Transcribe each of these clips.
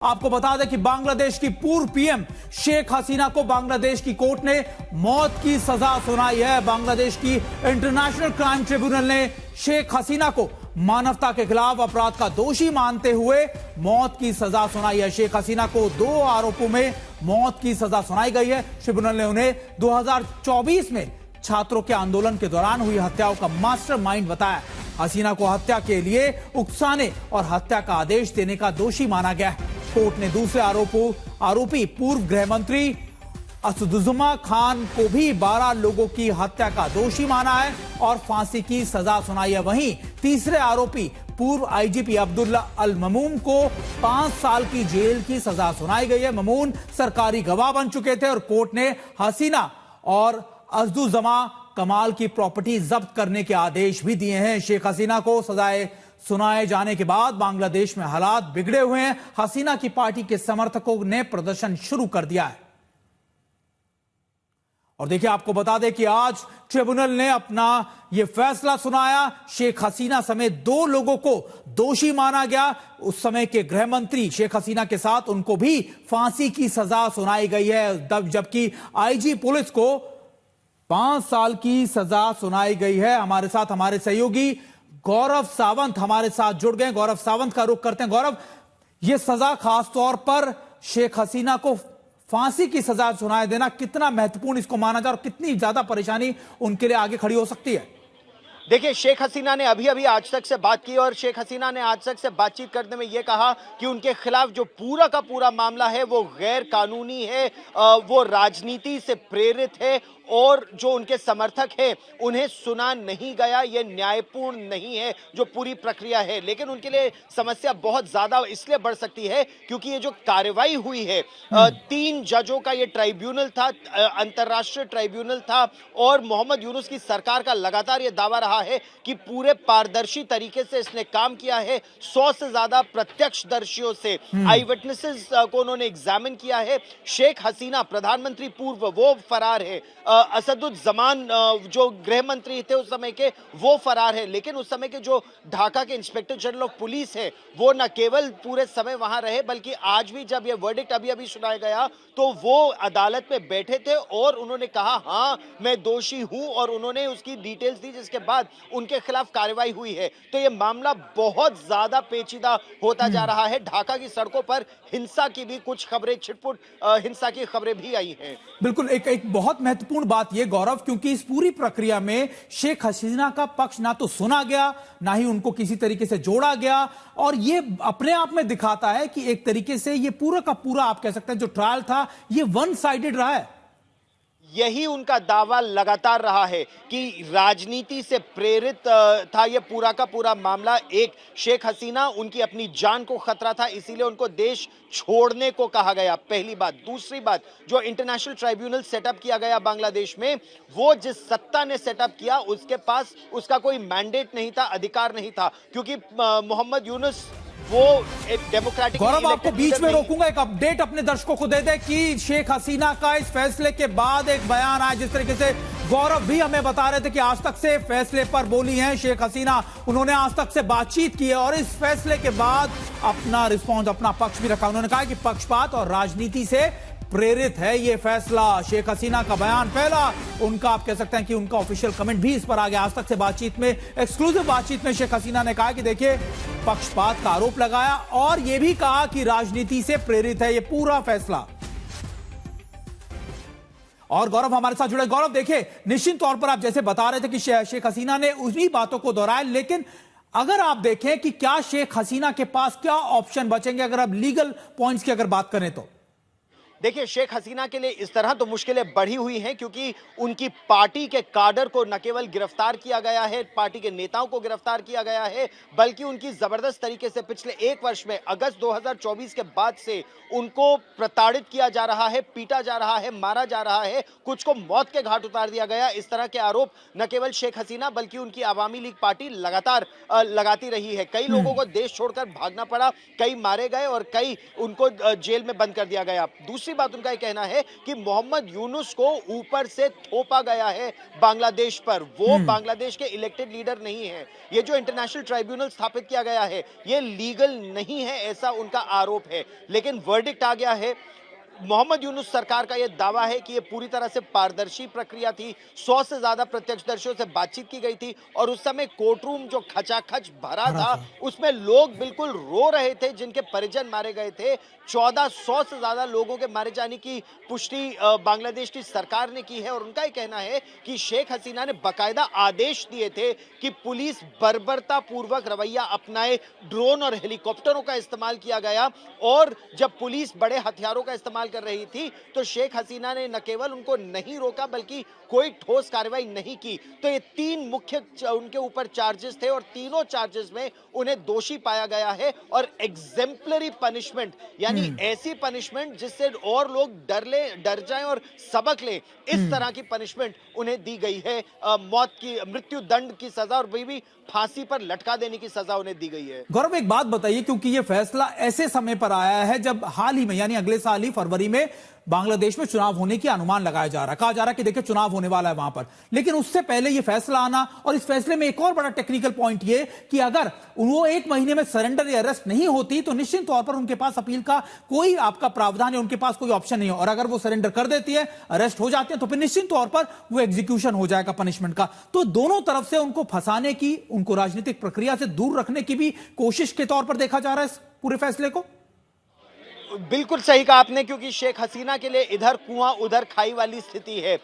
आपको बता दें कि बांग्लादेश की पूर्व पीएम शेख हसीना को बांग्लादेश की कोर्ट ने मौत की सजा सुनाई है। बांग्लादेश की इंटरनेशनल क्राइम ट्रिब्यूनल ने शेख हसीना को मानवता के खिलाफ अपराध का दोषी मानते हुए मौत की सजा सुनाई है। शेख हसीना को 2 आरोपों में मौत की सजा सुनाई गई है। ट्रिब्यूनल ने उन्हें 2024 में छात्रों के आंदोलन के दौरान हुई हत्याओं का मास्टरमाइंड बताया। हसीना को हत्या के लिए उकसाने और हत्या का आदेश देने का दोषी माना गया है। कोर्ट ने दूसरे आरोपी पूर्व गृह मंत्री असदुज्जमा खान को भी 12 लोगों की हत्या का दोषी माना है और फांसी की सजा सुनाई है। वहीं तीसरे आरोपी पूर्व आईजीपी अब्दुल्ला अल ममून को 5 साल की जेल की सजा सुनाई गई है। ममून सरकारी गवाह बन चुके थे और कोर्ट ने हसीना और असदुज्जमा कमाल की प्रॉपर्टी जब्त करने के आदेश भी दिए हैं। शेख हसीना को सजाए सुनाए जाने के बाद बांग्लादेश में हालात बिगड़े हुए हैं। हसीना की पार्टी के समर्थकों ने प्रदर्शन शुरू कर दिया है। और देखिए, आपको बता दें कि आज ट्रिब्यूनल ने अपना यह फैसला सुनाया। शेख हसीना समेत 2 लोगों को दोषी माना गया। उस समय के गृह मंत्री शेख हसीना के साथ उनको भी फांसी की सजा सुनाई गई है, जबकि आईजी पुलिस को 5 साल की सजा सुनाई गई है। हमारे साथ हमारे सहयोगी गौरव सावंत हमारे साथ जुड़ गए। गौरव सावंत का रुख करते हैं। गौरव, यह सजा खासतौर पर शेख हसीना को फांसी की सजा सुनाए देना कितना महत्वपूर्ण इसको माना जाए और कितनी ज्यादा परेशानी उनके लिए आगे खड़ी हो सकती है? देखिए, शेख हसीना ने अभी आज तक से बात की और शेख हसीना ने आज तक से बातचीत करने में यह कहा कि उनके खिलाफ जो पूरा का पूरा मामला है वो गैर कानूनी है, वो राजनीति से प्रेरित है और जो उनके समर्थक हैं उन्हें सुना नहीं गया, ये न्यायपूर्ण नहीं है जो पूरी प्रक्रिया है। लेकिन उनके लिए समस्या बहुत ज्यादा इसलिए बढ़ सकती है क्योंकि ये जो कार्रवाई हुई है, 3 जजों का ये ट्राइब्यूनल था, अंतर्राष्ट्रीय ट्राइब्यूनल था और मोहम्मद यूनुस की सरकार का लगातार ये दावा रहा है कि पूरे पारदर्शी तरीके से इसने काम किया है। 100 से ज्यादा प्रत्यक्षदर्शियों से आई विटनेसेस को उन्होंने एग्जामिन किया है। शेख हसीना प्रधानमंत्री पूर्व वो फरार है, असदुज्जमान जो गृह मंत्री थे उस समय के वो फरार है। लेकिन उस समय के जो ढाका के इंस्पेक्टर जनरल ऑफ पुलिस है वो न केवल पूरे समय वहां रहे बल्कि आज भी जब यह वर्डिक्ट अभी सुनाया गया तो वो अदालत में बैठे थे और उन्होंने कहा हाँ मैं दोषी हूं और उन्होंने उसकी डिटेल्स दी, जिसके बाद उनके खिलाफ कार्रवाई हुई है। तो यह मामला बहुत ज्यादा पेचीदा होता जा रहा है। ढाका की सड़कों पर हिंसा की भी कुछ खबरें, छिटपुट हिंसा की खबरें भी आई हैं। बिल्कुल, एक बहुत महत्वपूर्ण बात यह गौरव, क्योंकि इस पूरी प्रक्रिया में शेख हसीना का पक्ष ना तो सुना गया ना ही उनको किसी तरीके से जोड़ा गया और ये अपने आप में दिखाता है कि एक तरीके से ये पूरा का पूरा आप कह सकते हैं जो ट्रायल था ये वन साइडेड रहा है। यही उनका दावा लगातार रहा है कि राजनीति से प्रेरित था ये पूरा का पूरा मामला। एक, शेख हसीना, उनकी अपनी जान को खतरा था इसीलिए उनको देश छोड़ने को कहा गया, पहली बात। दूसरी बात, जो इंटरनेशनल ट्राइब्यूनल सेटअप किया गया बांग्लादेश में, वो जिस सत्ता ने सेटअप किया उसके पास उसका कोई मैंडेट नहीं था, अधिकार नहीं था, क्योंकि मोहम्मद यूनुस वो एक डेमोक्रेटिक। गौरव, आपको बीच में रोकूंगा, एक अपडेट अपने दर्शकों को दे दे कि शेख हसीना का इस फैसले के बाद एक बयान आया। जिस तरीके से गौरव भी हमें बता रहे थे कि आज तक से फैसले पर बोली हैं शेख हसीना, उन्होंने आज तक से बातचीत की है और इस फैसले के बाद अपना रिस्पॉन्स, अपना पक्ष भी रखा। उन्होंने कहा कि पक्षपात और राजनीति से प्रेरित है ये फैसला। शेख हसीना का बयान पहला उनका, आप कह सकते हैं कि उनका ऑफिशियल कमेंट भी इस पर आ गया। आज तक से बातचीत में, एक्सक्लूसिव बातचीत में शेख हसीना ने कहा कि देखिए पक्षपात का आरोप लगाया और यह भी कहा कि राजनीति से प्रेरित है ये पूरा फैसला। और गौरव हमारे साथ जुड़े। गौरव, देखिए निश्चित तौर पर आप जैसे बता रहे थे कि शेख हसीना ने उन्हीं बातों को दोहराया, लेकिन अगर आप देखें कि क्या शेख हसीना के पास क्या ऑप्शन बचेंगे अगर आप लीगल पॉइंट्स की अगर बात करें तो? देखिए, शेख हसीना के लिए इस तरह तो मुश्किलें बढ़ी हुई हैं क्योंकि उनकी पार्टी के काडर को न केवल गिरफ्तार किया गया है, पार्टी के नेताओं को गिरफ्तार किया गया है, बल्कि उनकी जबरदस्त तरीके से पिछले 1 वर्ष में अगस्त 2024 के बाद से उनको प्रताड़ित किया जा रहा है, पीटा जा रहा है, मारा जा रहा है, कुछ को मौत के घाट उतार दिया गया। इस तरह के आरोप न केवल शेख हसीना बल्कि उनकी आवामी लीग पार्टी लगातार लगाती रही है। कई लोगों को देश छोड़कर भागना पड़ा, कई मारे गए और कई उनको जेल में बंद कर दिया गया। दूसरी दूसरी बात उनका ये कहना है कि मोहम्मद यूनुस को ऊपर से थोपा गया है बांग्लादेश पर, वो बांग्लादेश के इलेक्टेड लीडर नहीं है। ये जो इंटरनेशनल ट्राइब्यूनल स्थापित किया गया है ये लीगल नहीं है, ऐसा उनका आरोप है। लेकिन वर्डिक्ट आ गया है। मोहम्मद यूनुस सरकार का यह दावा है कि यह पूरी तरह से पारदर्शी प्रक्रिया थी। 100 से ज्यादा प्रत्यक्षदर्शियों से बातचीत की गई थी और उस समय कोर्ट रूम जो खचाखच भरा था उसमें लोग बिल्कुल रो रहे थे जिनके परिजन मारे गए थे। 1400 से ज्यादा लोगों के मारे जाने की पुष्टि बांग्लादेश की सरकार ने की है और उनका यह कहना है कि शेख हसीना ने बाकायदा आदेश दिए थे कि पुलिस बर्बरता पूर्वक रवैया अपनाए, ड्रोन और हेलीकॉप्टरों का इस्तेमाल किया गया और जब पुलिस बड़े हथियारों का इस्तेमाल कर रही थी तो शेख हसीना ने न केवल उनको नहीं रोका बल्कि कोई ठोस कार्रवाई नहीं की। तो ये 3 मुख्य उनके ऊपर चार्जेस थे और तीनों चार्जेस में उन्हें दोषी पाया गया है और एग्जेम्पलरी पनिशमेंट यानी ऐसी पनिशमेंट जिससे और लोग डर जाएं और सबक लें, इस तरह की पनिशमेंट उन्हें दी गई है। मौत की, मृत्यु दंड की सजा और वही भी फांसी पर लटका देने की सजा उन्हें दी गई है। गौरव, एक बात बताइए, क्योंकि यह फैसला ऐसे समय पर आया है जब हाल ही में यानी अगले साल ही फरवरी में बांग्लादेश में चुनाव होने की अनुमान लगाया जा रहा है, कहा जा रहा है कि देखिए चुनाव होने वाला है वहां पर। लेकिन उससे पहले यह फैसला आना और इस फैसले में एक और बड़ा टेक्निकल पॉइंट यह कि अगर वो 1 महीने में सरेंडर या अरेस्ट नहीं होती तो निश्चित तौर पर उनके पास अपील का कोई आपका प्रावधान या उनके पास कोई ऑप्शन नहीं है और अगर वो सरेंडर कर देती है, अरेस्ट हो जाते हैं तो फिर निश्चित तौर पर वो एग्जीक्यूशन हो जाएगा पनिशमेंट का। तो दोनों तरफ से उनको फंसाने की, उनको राजनीतिक प्रक्रिया से दूर रखने की भी कोशिश के तौर पर देखा जा रहा है इस पूरे फैसले को। बिल्कुल सही कहा आपने, क्योंकि शेख हसीना के लिए इधर कुआं उधर खाई वाली स्थिति है।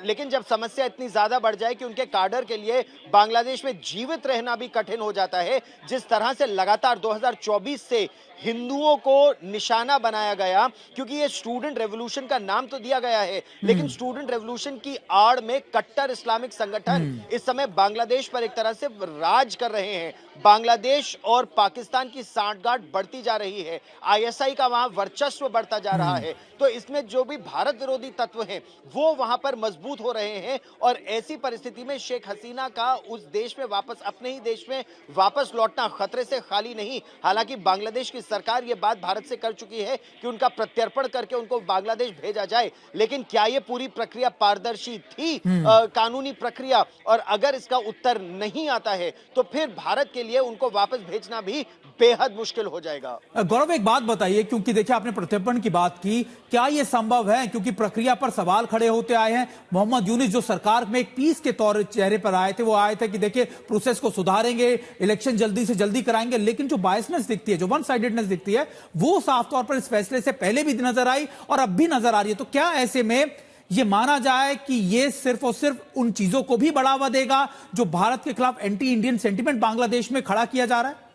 लेकिन जब समस्या इतनी ज्यादा बढ़ जाए कि उनके काडर के लिए बांग्लादेश में जीवित रहना भी कठिन हो जाता है, जिस तरह से लगातार 2024 से हिंदुओं को निशाना बनाया गया, क्योंकि ये स्टूडेंट रेवोल्यूशन का नाम तो दिया गया है लेकिन स्टूडेंट रेवोल्यूशन की आड़ में कट्टर इस्लामिक संगठन इस समय बांग्लादेश पर एक तरह से राज कर रहे हैं। बांग्लादेश और पाकिस्तान की सांठगांठ बढ़ती जा रही है, आईएसआई का वहां वर्चस्व बढ़ता जा रहा है, तो इसमें जो भी भारत विरोधी तत्व हैं वो वहां पर मजबूत हो रहे हैं और ऐसी परिस्थिति में शेख हसीना का उस देश में वापस, अपने ही देश में वापस लौटना खतरे से खाली नहीं। हालांकि बांग्लादेश की सरकार ये बात भारत से कर चुकी है कि उनका प्रत्यर्पण करके उनको बांग्लादेश भेजा जाए, लेकिन क्या ये पूरी प्रक्रिया पारदर्शी थी, कानूनी प्रक्रिया? और अगर इसका उत्तर नहीं आता है तो फिर भारत के लिए उनको वापस भेजना भी बेहद मुश्किल हो जाएगा। गौरव, एक बात बताइए, क्योंकि देखिए आपने प्रत्यर्पण की बात की, क्या यह संभव है? क्योंकि प्रक्रिया पर सवाल खड़े होते आए हैं। मोहम्मद यूनुस जो सरकार में एक पीस के तौर चेहरे पर आए थे, वो आए थे कि देखिए प्रोसेस को सुधारेंगे, इलेक्शन जल्दी से जल्दी कराएंगे, लेकिन जो बायसनेस दिखती है, जो वन साइडेडनेस दिखती है, वो साफ तौर पर इस फैसले से पहले भी नजर आई और अब भी नजर आ रही है। तो क्या ऐसे में यह माना जाए कि यह सिर्फ और सिर्फ उन चीजों को भी बढ़ावा देगा जो भारत के खिलाफ एंटी इंडियन सेंटीमेंट बांग्लादेश में खड़ा किया जा रहा है?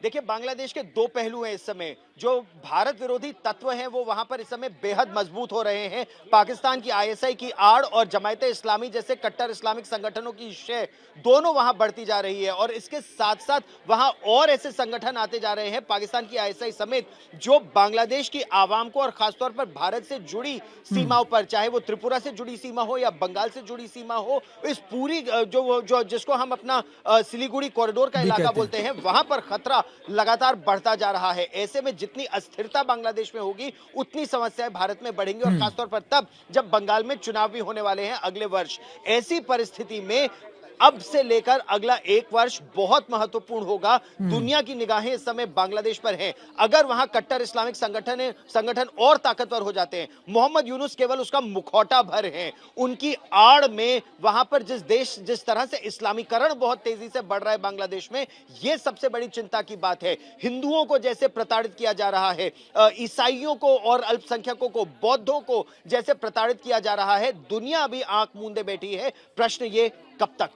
देखिए, बांग्लादेश के 2 पहलू हैं इस समय। जो भारत विरोधी तत्व हैं वो वहां पर इस समय बेहद मजबूत हो रहे हैं। पाकिस्तान की आईएसआई की आड़ और जमायत इस्लामी जैसे कट्टर इस्लामिक संगठनों की शय दोनों वहां बढ़ती जा रही है और इसके साथ साथ वहां और ऐसे संगठन आते जा रहे हैं, पाकिस्तान की आईएसआई समेत, जो बांग्लादेश की आवाम को और खासतौर पर भारत से जुड़ी सीमाओं पर, चाहे वो त्रिपुरा से जुड़ी सीमा हो या बंगाल से जुड़ी सीमा हो, इस पूरी जो जिसको हम अपना सिलीगुड़ी कॉरिडोर का इलाका बोलते हैं, वहां पर खतरा लगातार बढ़ता जा रहा है। ऐसे में जितनी अस्थिरता बांग्लादेश में होगी उतनी समस्याएं भारत में बढ़ेंगी और खासतौर पर तब जब बंगाल में चुनाव भी होने वाले हैं अगले वर्ष। ऐसी परिस्थिति में अब से लेकर अगला 1 वर्ष बहुत महत्वपूर्ण होगा। दुनिया की निगाहें इस समय बांग्लादेश पर हैं। अगर वहां कट्टर इस्लामिक संगठन और ताकतवर हो जाते हैं, मोहम्मद यूनुस केवल उसका मुखौटा भर हैं, उनकी आड़ में वहां पर जिस तरह से इस्लामीकरण बहुत तेजी से बढ़ रहा है बांग्लादेश में, यह सबसे बड़ी चिंता की बात है। हिंदुओं को जैसे प्रताड़ित किया जा रहा है, ईसाइयों को और अल्पसंख्यकों को, बौद्धों को जैसे प्रताड़ित किया जा रहा है, दुनिया अभी आंख मूंदे बैठी है। प्रश्न ये, कब तक?